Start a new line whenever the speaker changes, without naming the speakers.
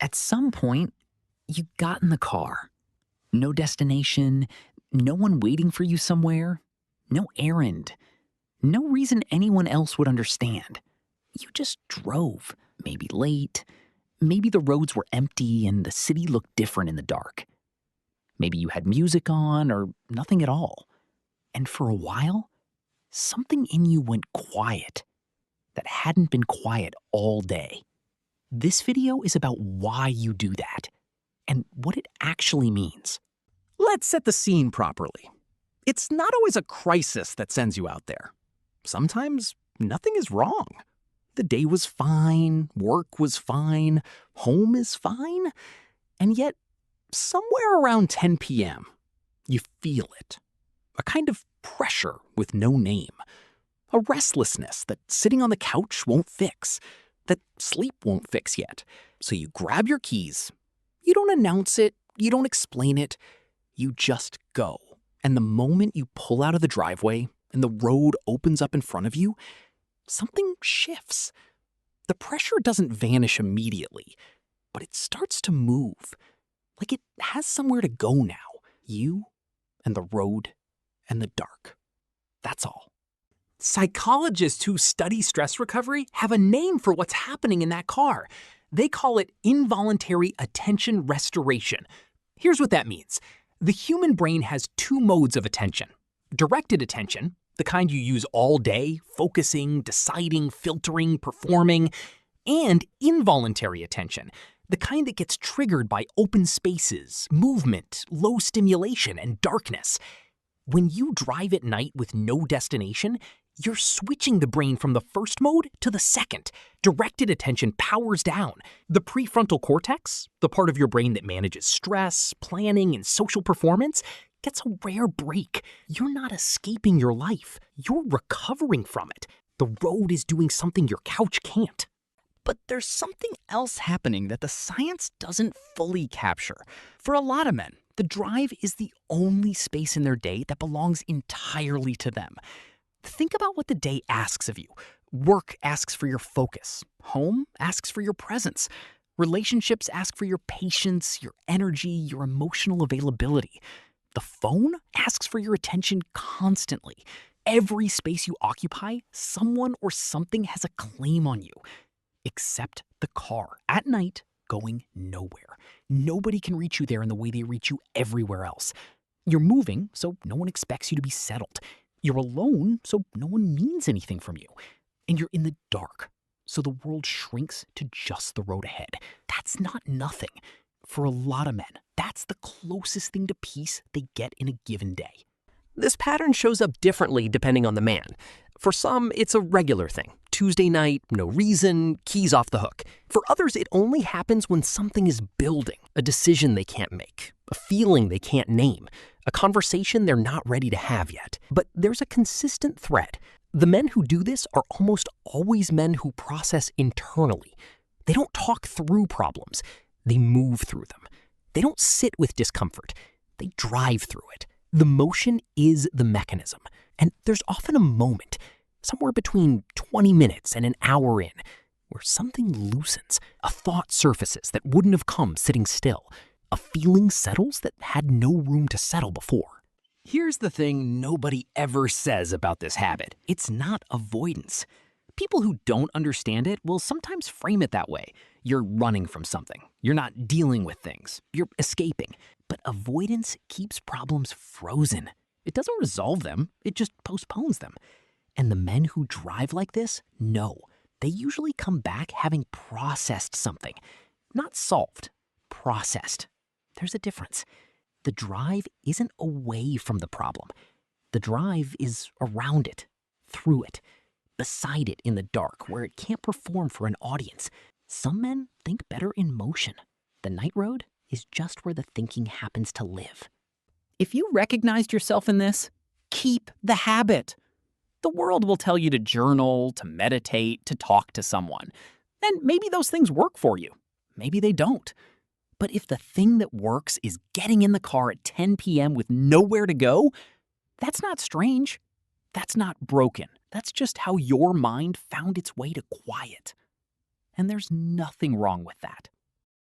At some point, you got in the car. No destination, no one waiting for you somewhere, no errand, no reason anyone else would understand. You just drove, maybe late, maybe the roads were empty and the city looked different in the dark. Maybe you had music on or nothing at all. And for a while, something in you went quiet that hadn't been quiet all day. This video is about why you do that and what it actually means.
Let's set the scene properly. It's not always a crisis that sends you out there. Sometimes nothing is wrong. The day was fine, work was fine, home is fine, and yet somewhere around 10 p.m., you feel it. A kind of pressure with no name. A restlessness that sitting on the couch won't fix, that sleep won't fix yet. So you grab your keys. You don't announce it, you don't explain it, you just go. And the moment you pull out of the driveway and the road opens up in front of you, something shifts. The pressure doesn't vanish immediately, but it starts to move. Like it has somewhere to go now. You and the road and the dark. That's all. Psychologists who study stress recovery have a name for what's happening in that car. They call it involuntary attention restoration. Here's what that means. The human brain has two modes of attention. Directed attention, the kind you use all day, focusing, deciding, filtering, performing, and involuntary attention, the kind that gets triggered by open spaces, movement, low stimulation, and darkness. When you drive at night with no destination, you're switching the brain from the first mode to the second. Directed attention powers down. The prefrontal cortex, the part of your brain that manages stress, planning, and social performance, gets a rare break. You're not escaping your life. You're recovering from it. The road is doing something your couch can't.
But there's something else happening that the science doesn't fully capture. For a lot of men, the drive is the only space in their day that belongs entirely to them. Think about what the day asks of you. Work asks for your focus. Home asks for your presence. Relationships ask for your patience, your energy, your emotional availability. The phone asks for your attention constantly. Every space you occupy, someone or something has a claim on you. Except the car, at night, going nowhere. Nobody can reach you there in the way they reach you everywhere else. You're moving, so no one expects you to be settled. You're alone, so no one needs anything from you. And you're in the dark, so the world shrinks to just the road ahead. That's not nothing. For a lot of men, that's the closest thing to peace they get in a given day.
This pattern shows up differently depending on the man. For some, it's a regular thing. Tuesday night, no reason, keys off the hook. For others, it only happens when something is building, a decision they can't make, a feeling they can't name, a conversation they're not ready to have yet. But there's a consistent thread. The men who do this are almost always men who process internally. They don't talk through problems. They move through them. They don't sit with discomfort. They drive through it. The motion is the mechanism. And there's often a moment, somewhere between 20 minutes and an hour in, where something loosens, a thought surfaces that wouldn't have come sitting still, a feeling settles that had no room to settle before. Here's the thing nobody ever says about this habit. It's not avoidance. People who don't understand it will sometimes frame it that way. You're running from something. You're not dealing with things. You're escaping. But avoidance keeps problems frozen. It doesn't resolve them. It just postpones them. And the men who drive like this know. They usually come back having processed something. Not solved, processed. There's a difference. The drive isn't away from the problem. The drive is around it, through it, beside it in the dark where it can't perform for an audience. Some men think better in motion. The night road is just where the thinking happens to live.
If you recognized yourself in this, keep the habit. The world will tell you to journal, to meditate, to talk to someone. And maybe those things work for you. Maybe they don't. But if the thing that works is getting in the car at 10 p.m. with nowhere to go, that's not strange. That's not broken. That's just how your mind found its way to quiet. And there's nothing wrong with that.